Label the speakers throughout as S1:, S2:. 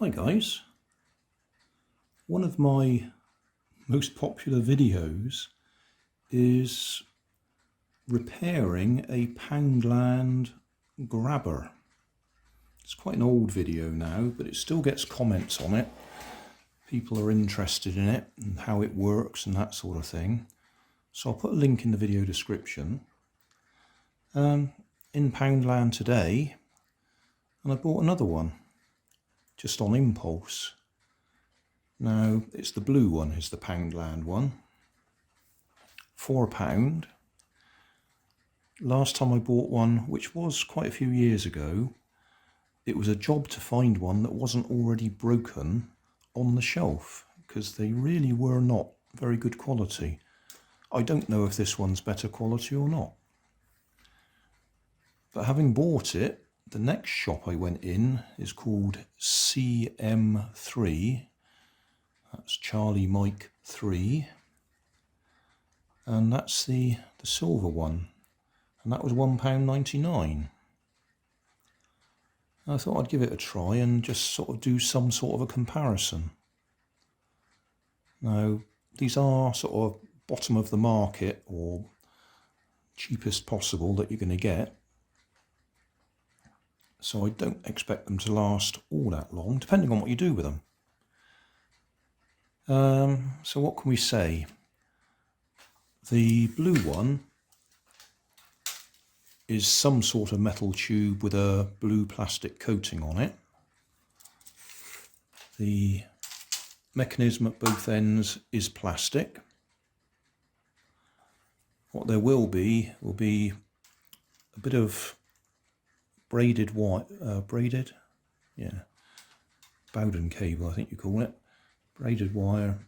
S1: Hi guys, one of my most popular videos is repairing a Poundland grabber. It's quite an old video now, but it still gets comments on it. People are interested in it and how it works and that sort of thing. So I'll put a link in the video description. In Poundland today, and I bought another one just on impulse. Now it's the blue one, is the Poundland one, for £1. Last time I bought one, which was quite a few years ago, it was a job to find one that wasn't already broken on the shelf, because they really were not very good quality. I don't know if this one's better quality or not. But having bought it, the next shop I went in is called CM3. That's Charlie Mike 3. And that's the silver one. And that was £1.99. I thought I'd give it a try and just sort of do some sort of a comparison. Now, these are sort of bottom of the market or cheapest possible that you're going to get. So I don't expect them to last all that long, depending on what you do with them. So what can we say? The blue one is some sort of metal tube with a blue plastic coating on it. The mechanism at both ends is plastic. What there will be a bit of braided wire, Bowden cable, I think you call it. Braided wire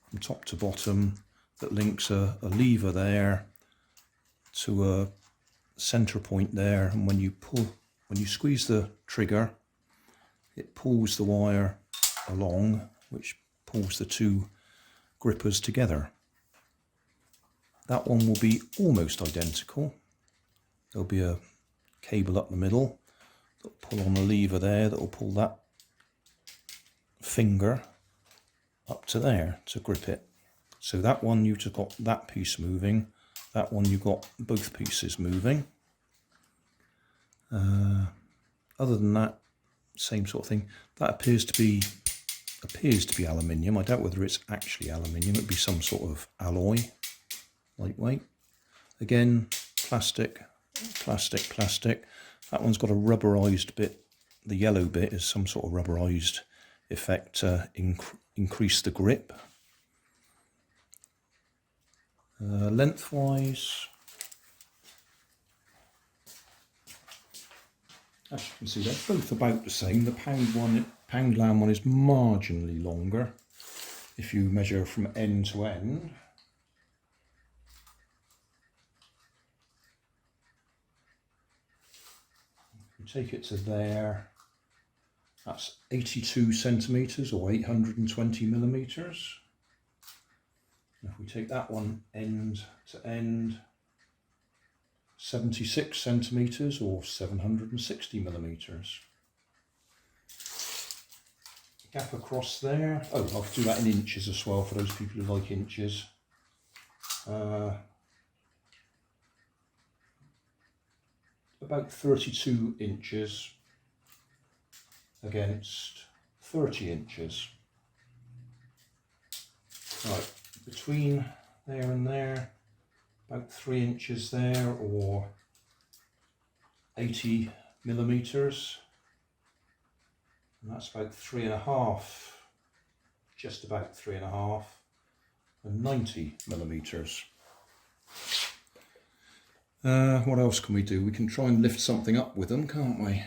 S1: from top to bottom that links a lever there to a center point there, and when you squeeze the trigger, it pulls the wire along, which pulls the two grippers together. That one will be almost identical. There'll be a cable up the middle that'll pull on the lever there, that'll pull that finger up to there to grip it. So that one you've just got that piece moving, that one you've got both pieces moving. Other than that, same sort of thing. That appears to be aluminium. I doubt whether it's actually aluminium. It'd be some sort of alloy, lightweight. Again, plastic, plastic, plastic. That one's got a rubberized bit. The yellow bit is some sort of rubberized effect to increase the grip. Lengthwise, as you can see, they're both about the same. The Poundland one is marginally longer if you measure from end to end. If you take it to there, that's 82 centimetres or 820 millimetres. If we take that one end to end, 76 centimetres or 760 millimetres. Gap across there. Oh, I'll do that in inches as well for those people who like inches. About 32 inches against 30 inches. Right, between there and there, about 3 inches there, or 80 millimetres, and that's about 3.5, just about 3.5, and 90 millimetres. What else can we do? We can try and lift something up with them, can't we?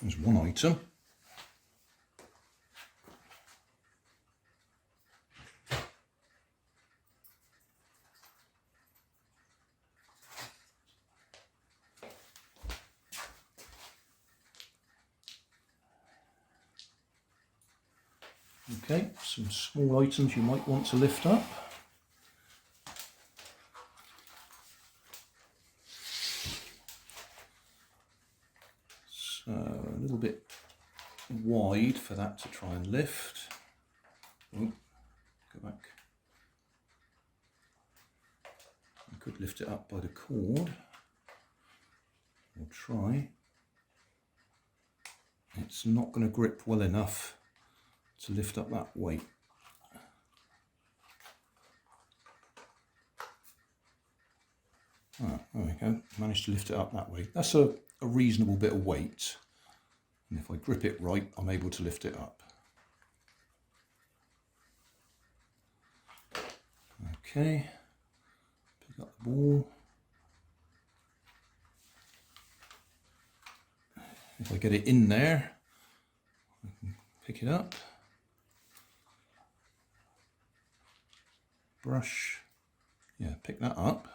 S1: There's one item. Okay, some small items you might want to lift up. So a little bit too wide for that to try and lift. Oh, go back. I could lift it up by the cord. We'll try. It's not going to grip well enough to lift up that weight. Ah, there we go. Managed to lift it up that way. That's a reasonable bit of weight. And if I grip it right, I'm able to lift it up. Okay. Pick up the ball. If I get it in there, I can pick it up. Brush. Yeah, pick that up.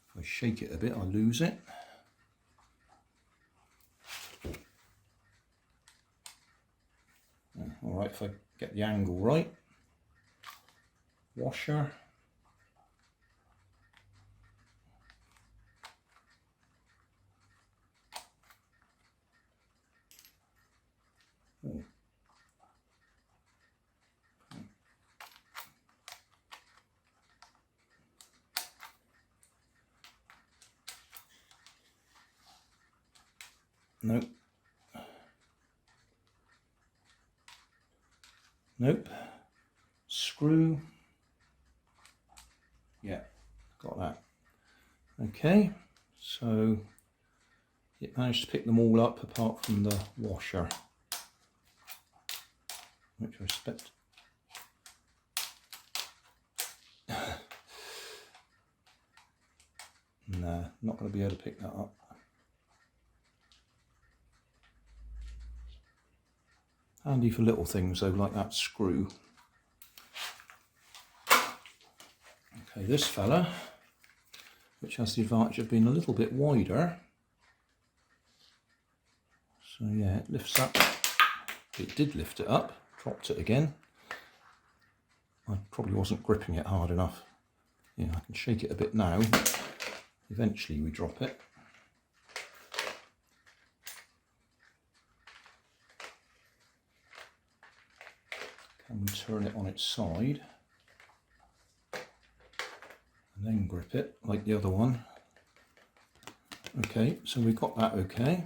S1: If I shake it a bit, I lose it. All right, if I get the angle right. Washer. Oh. Nope. Nope. Screw. Yeah, got that. Okay, so it managed to pick them all up apart from the washer, which I expect. Nah, not going to be able to pick that up. Handy for little things though, like that screw. Okay, this fella, which has the advantage of being a little bit wider. So yeah, it lifts up. It did lift it up, dropped it again. I probably wasn't gripping it hard enough. Yeah, I can shake it a bit now. Eventually we drop it. Can we turn it on its side? And then grip it like the other one. Okay, so we got that okay.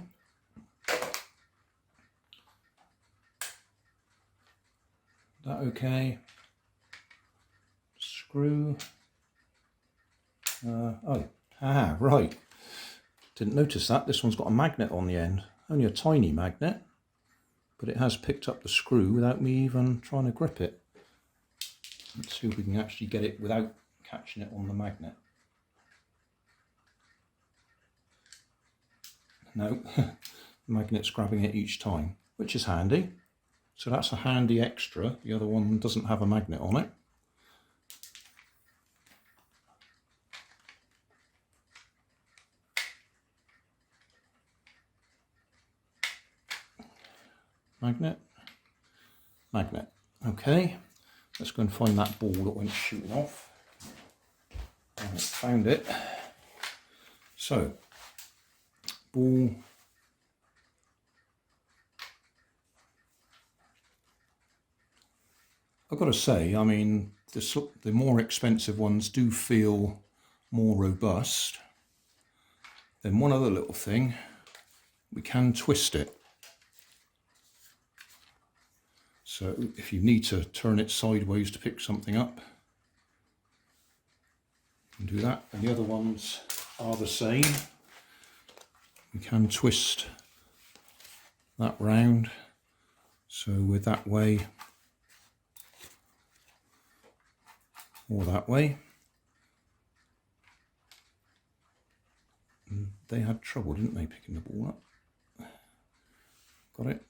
S1: That okay. Screw. Right. Didn't notice that. This one's got a magnet on the end. Only a tiny magnet, but it has picked up the screw without me even trying to grip it. Let's see if we can actually get it without catching it on the magnet. No, the magnet's grabbing it each time, which is handy. So that's a handy extra. The other one doesn't have a magnet on it. Magnet, magnet. Okay, let's go and find that ball that went shooting off. I found it. So, ball. I've got to say, I mean, the more expensive ones do feel more robust. Then one other little thing, we can twist it. So if you need to turn it sideways to pick something up, you can do that. And the other ones are the same. We can twist that round. So with that way or that way. And they had trouble, didn't they, picking the ball up? Got it?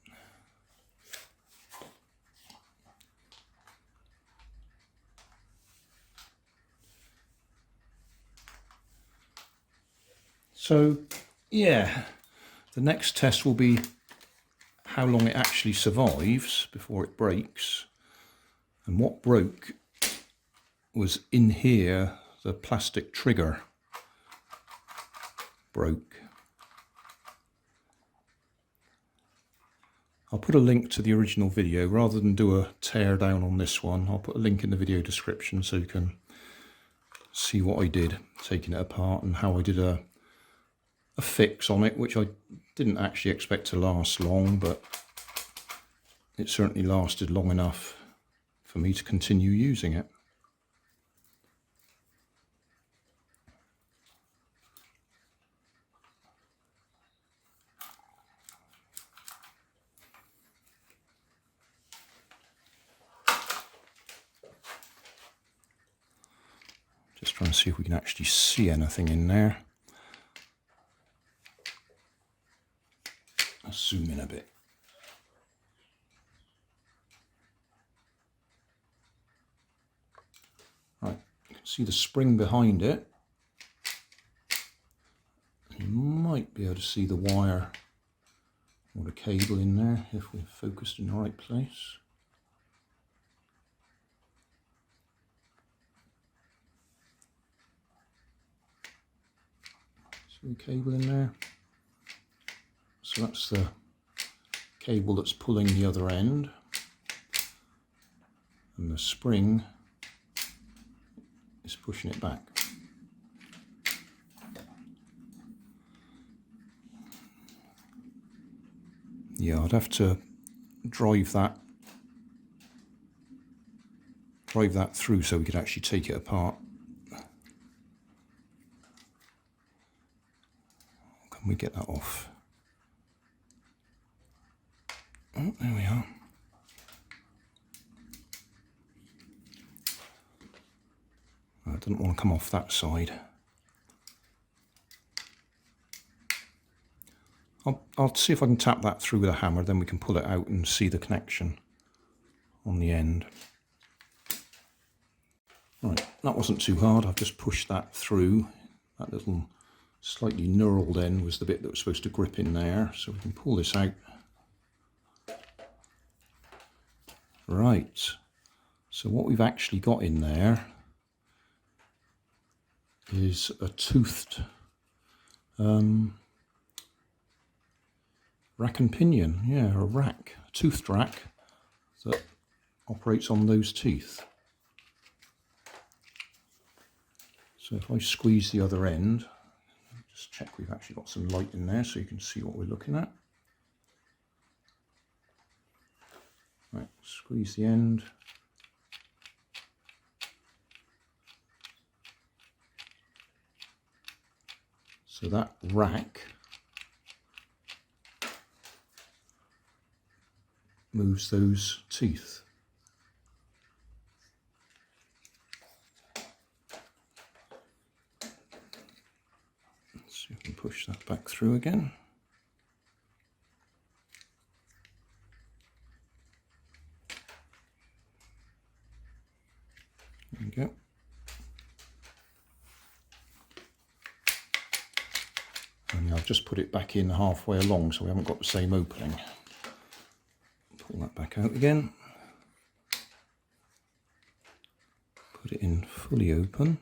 S1: So, yeah, the next test will be how long it actually survives before it breaks. And what broke was in here, the plastic trigger broke. I'll put a link to the original video. Rather than do a tear down on this one, I'll put a link in the video description so you can see what I did taking it apart and how I did a fix on it, which I didn't actually expect to last long, but it certainly lasted long enough for me to continue using it. Just trying to see if we can actually see anything in there. I'll zoom in a bit. Right, you can see the spring behind it. You might be able to see the wire or the cable in there if we're focused in the right place. See the cable in there? So that's the cable that's pulling the other end, and the spring is pushing it back. Yeah, I'd have to drive that through so we could actually take it apart. Can we get that off? Oh, there we are. I didn't want to come off that side. I'll see if I can tap that through with a hammer, then we can pull it out and see the connection on the end. Right, that wasn't too hard. I've just pushed that through. That little slightly knurled end was the bit that was supposed to grip in there, so we can pull this out. Right, so what we've actually got in there is a toothed rack and pinion, yeah, a rack, a toothed rack that operates on those teeth. So if I squeeze the other end, just check we've actually got some light in there so you can see what we're looking at. Right, squeeze the end. So that rack moves those teeth. Let's see if we can push that back through again. There we go. And I've just put it back in halfway along so we haven't got the same opening. Pull that back out again. Put it in fully open.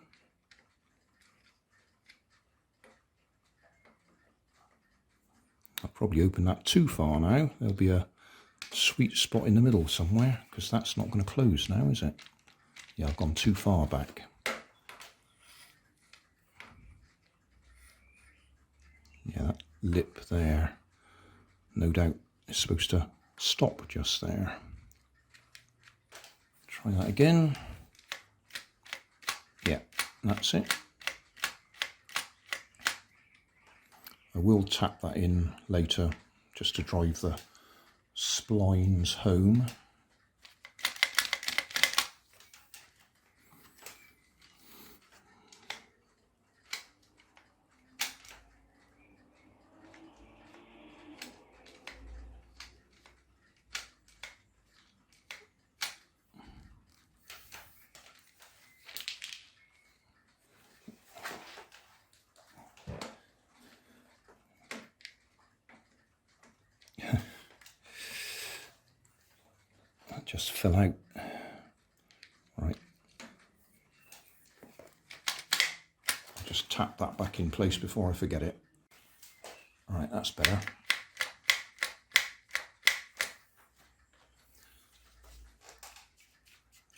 S1: I've probably opened that too far now. There'll be a sweet spot in the middle somewhere because that's not going to close now, is it? Yeah, I've gone too far back. Yeah, that lip there, no doubt, is supposed to stop just there. Try that again. Yeah, that's it. I will tap that in later just to drive the splines home. That just fell out. Right. I'll just tap that back in place before I forget it. Right, that's better.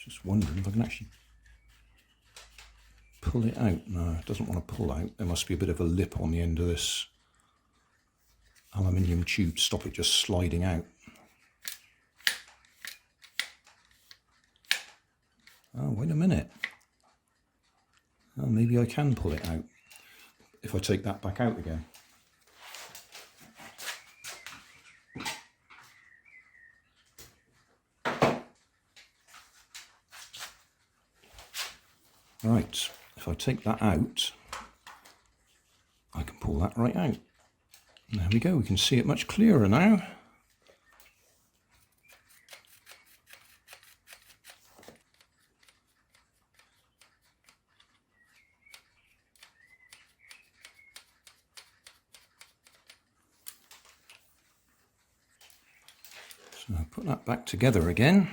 S1: Just wondering if I can actually pull it out. No, it doesn't want to pull out. There must be a bit of a lip on the end of this aluminium tube to stop it just sliding out. Oh, wait a minute. Oh, maybe I can pull it out if I take that back out again. Right, if I take that out, I can pull that right out. And there we go, we can see it much clearer now. So I'll put that back together again.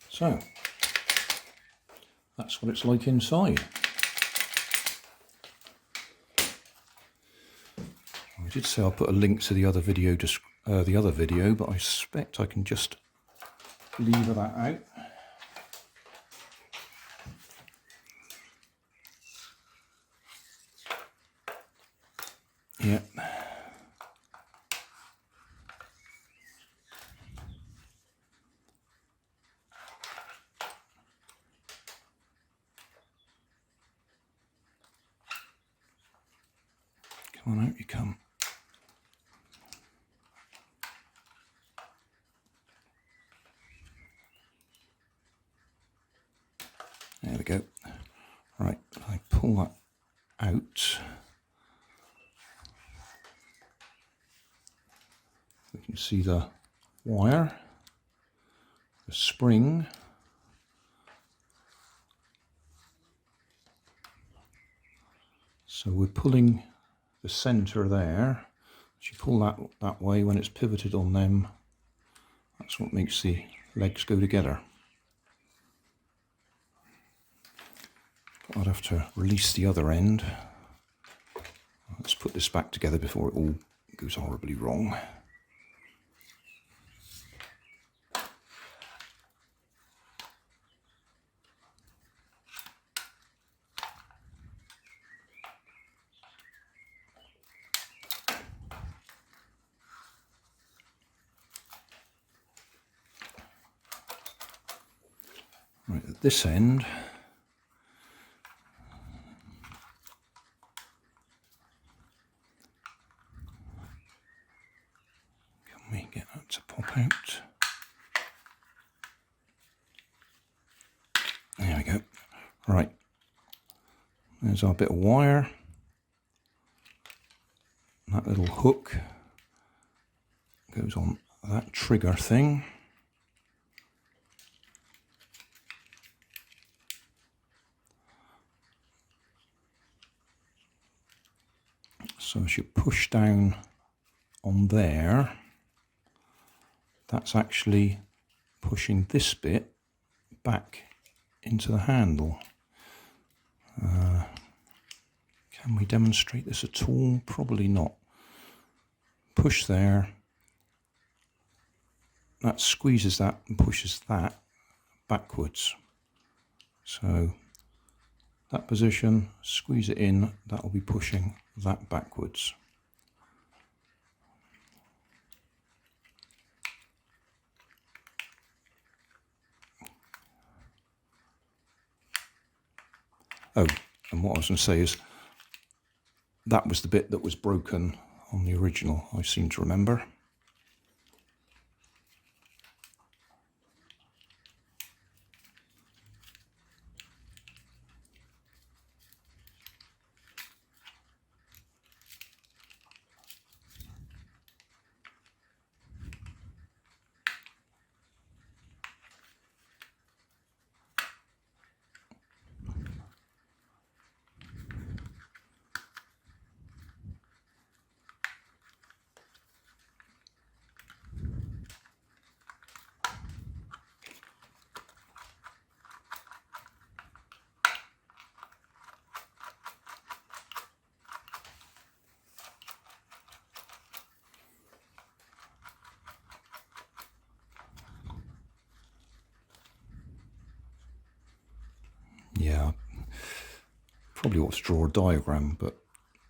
S1: So, that's what it's like inside. I did say I'll put a link to the other video, but I suspect I can just lever that out. Yep. Come on, out you come. There we go. Right, I pull that out. We can see the wire, the spring, so we're pulling the center there. As you pull that way, when it's pivoted on them, that's what makes the legs go together. I'd have to release the other end. Let's put this back together before it all goes horribly wrong. Right, at this end, can we get that to pop out? There we go. Right, there's our bit of wire. That little hook goes on that trigger thing. So as you push down on there, that's actually pushing this bit back into the handle. Can we demonstrate this at all? Probably not. Push there, that squeezes that and pushes that backwards. So that position, squeeze it in, that will be pushing that backwards. Oh, and what I was going to say is that was the bit that was broken on the original, I seem to remember. Yeah, probably ought to draw a diagram, but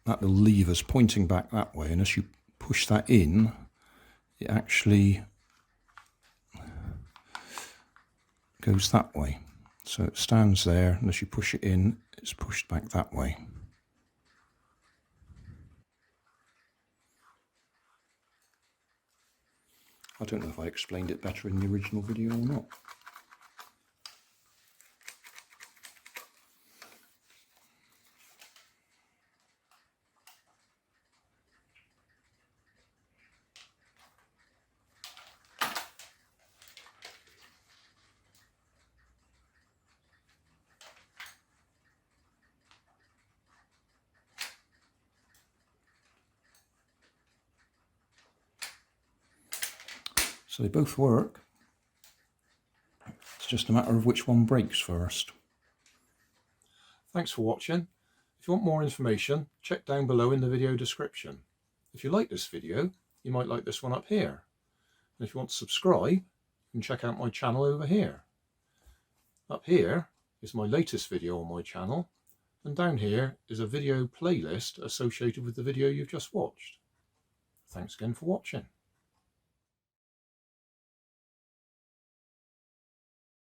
S1: that little lever's pointing back that way, and as you push that in, it actually goes that way. So it stands there, and as you push it in, it's pushed back that way. I don't know if I explained it better in the original video or not. So they both work. It's just a matter of which one breaks first. Thanks for watching. If you want more information, check down below in the video description. If you like this video, you might like this one up here. And if you want to subscribe, you can check out my channel over here. Up here is my latest video on my channel, and down here is a video playlist associated with the video you've just watched. Thanks again for watching.